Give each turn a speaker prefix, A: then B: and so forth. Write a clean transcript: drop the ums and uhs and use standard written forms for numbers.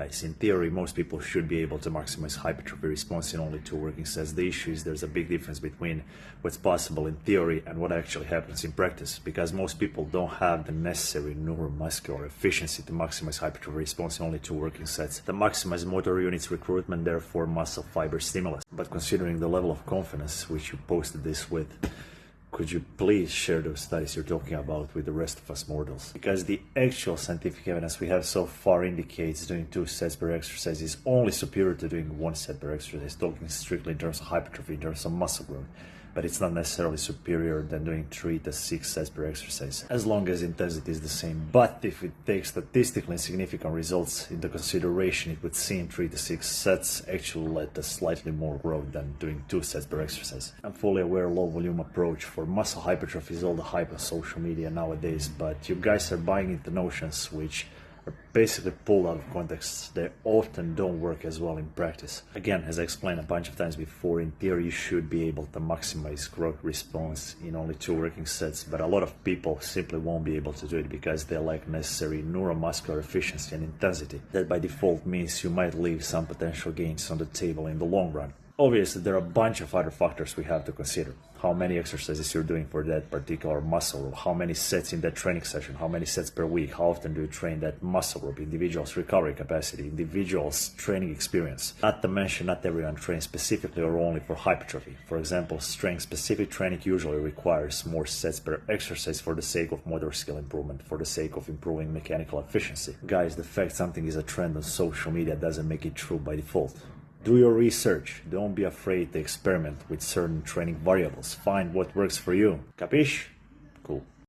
A: guys. In theory, most people should be able to maximize hypertrophy response in only 2 working sets. The issue is there's a big difference between what's possible in theory and what actually happens in practice, because most people don't have the necessary neuromuscular efficiency to maximize hypertrophy response in only 2 working sets. To maximize motor units recruitment, therefore muscle fiber stimulus. But considering the level of confidence which you posted this with, could you please share those studies you're talking about with the rest of us mortals? Because the actual scientific evidence we have so far indicates doing 2 sets per exercise is only superior to doing 1 set per exercise, talking strictly in terms of hypertrophy, in terms of muscle growth. But it's not necessarily superior than doing 3 to 6 sets per exercise, as long as intensity is the same. But if it takes statistically significant results into consideration, it would seem 3 to 6 sets actually led to slightly more growth than doing 2 sets per exercise. I'm fully aware low volume approach for muscle hypertrophy is all the hype on social media nowadays, but you guys are buying into notions which are basically pulled out of context. They often don't work as well in practice. Again, as I explained a bunch of times before, in theory you should be able to maximize growth response in only 2 working sets, but a lot of people simply won't be able to do it because they lack necessary neuromuscular efficiency and intensity. That by default means you might leave some potential gains on the table in the long run. Obviously, there are a bunch of other factors we have to consider. How many exercises you're doing for that particular muscle group, how many sets in that training session, how many sets per week, how often do you train that muscle group, individual's recovery capacity, individual's training experience. Not to mention, not everyone trains specifically or only for hypertrophy. For example, strength-specific training usually requires more sets per exercise for the sake of motor skill improvement, for the sake of improving mechanical efficiency. Guys, the fact something is a trend on social media doesn't make it true by default. Do your research. Don't be afraid to experiment with certain training variables. Find what works for you. Capish?